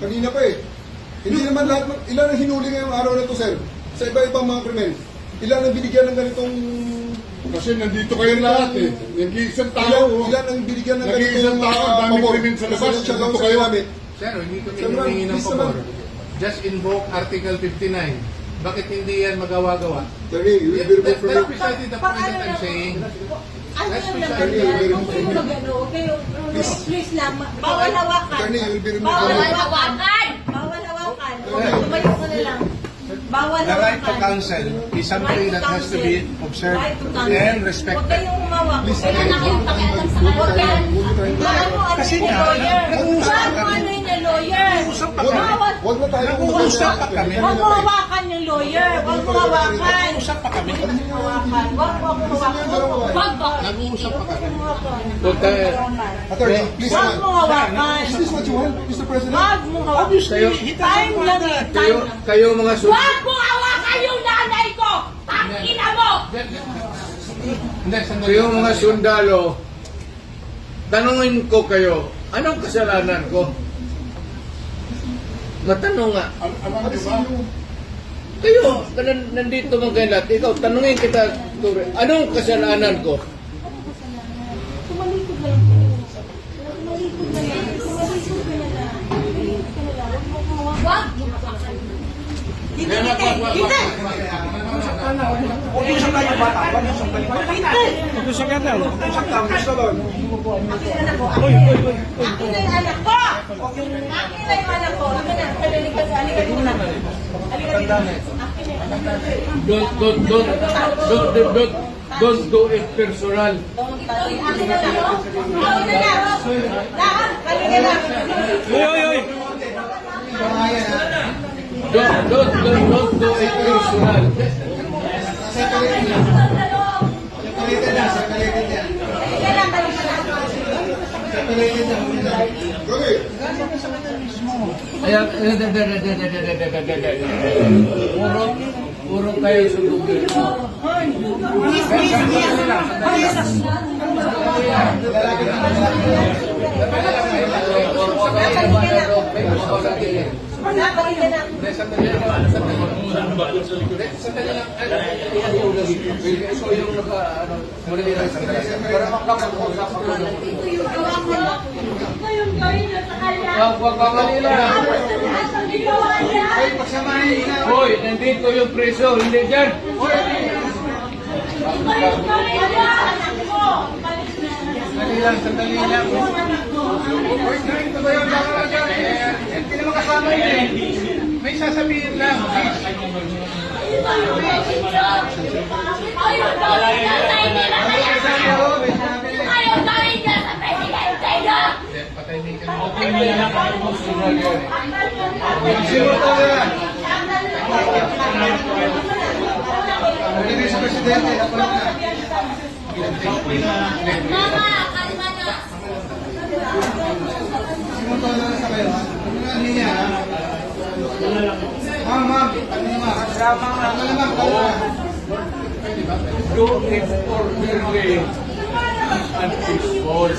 Kanina pa eh. Hindi naman lahat, ilan ang hinuli ngayong araw na ito, sir? Sa iba-ibang mga krimen. Ilan ang binigyan ng ganitong... Kasi nandito kayo lahat eh. Nag-iisang tao. Ilan ang binigyan ng Nag-iisang ganitong tao, dami krimen sa labas. Siya lang Nandito sa kayo. namin. Sir, hindi kami Sir, humingi ng please pabor. naman. Just invoke Article 59. Bakit hindi yan magawa-gawa? Attorney, you will be removed from That's your... precisely the point that I'm saying. Ano That's yung precisely naman the yan? point. Huwag kayo mag-ano, huwag kayo, please lang, bawal hawakan. Attorney, you will be removed from Bawal your... hawakan! Bawal hawakan. Tumayo ka na lang. Bawal The right to hawakan. counsel is something that has to be observed Right to counsel. and Huwag respected. kayong umawak. Please, Huwag attorney. kayong pakialam sa kanila. Ano Kasi yung nga, lawyer? nag-uusap Ano kami. yung lawyer? Nag-uusap pa kami. Bawal. Huwag na tayo Nag-uusap pa kami. Huwag mo hawakan yung lawyer. Huwag mo hawakan. Usap pa kami. Hawakan. Huwag mo ako hawakan. Huwag ba? Nag-uusap pa kami. Attorney, please Huwag mo naman. hawakan. Is this what you want, Mr. President? Huwag mo hawakan. Time lang eh. Time lang. Kayo mga Huwag mo hawakan yung nanay ko! Tangina mo! Hindi, sandali. Kayo mga sundalo, tanungin ko kayo, anong kasalanan ko? Matanong nga. Alam niyo ba? Kayo, nandito mga kayo lahat, ikaw, tanungin kita, Ture, anong kasalanan ko? Tumalikod na lang. Tumalikod na lang. Tumalikod ka na lang. Tumalikod ka na lang. Huwag mo hawakan. Huwag mo hawakan. Hindi, hindi, hindi. Huwag yung isang tayo bata. Huwag yung isang tayo bata. Huwag yung isang tayo. Huwag yung isang tayo. Gusto doon. Akin na po. Akin na yung anak ko! Akin na yung anak ko. Akin na. Halika muna. Halika dito. Akin na yung anak ko. Don't do it personal. Akin na lang. Akin na lang. Lahat. Halika na. Don't do it personal. Ayan, puro kayo sundugin. Halika na. Sandali lang. Ikaw yung muli lang sandali. Para makapag-usap ako. Ngayong gawin na sa kanya. Wag ka Manila. Ang ginawa niya. Hoy, nandito yung preso, hindi dyan. Ngayong gawin niya. Anak mo. Sandali lang, sandali lang. Hindi naman kasama yun eh. May sasabihin lang. Ayun gawin niya sa inyo na kaya. Ayun gawin niya sa presidente niya. Patahimikan mo. Hindi sa presidente. Mama, kalma na. Simuntol na sa kayo. Ano na niya? Ma'am, ma'am. Ano naman? Ano naman? Do it orderly and peaceful.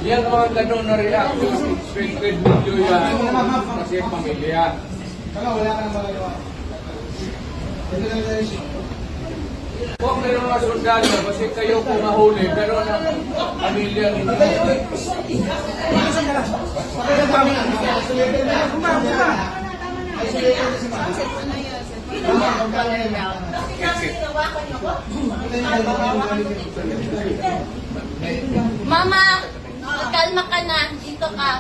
Yan mga ganun na reaction, expected video yan kasi pamilya. Wala ka nang magagawa. Hindi na nila issue. Huwag kayo mga sundalo kasi kayo kung mahuli, pero ang pamilya ninyo. Mama, kalma ka na. Dito ka.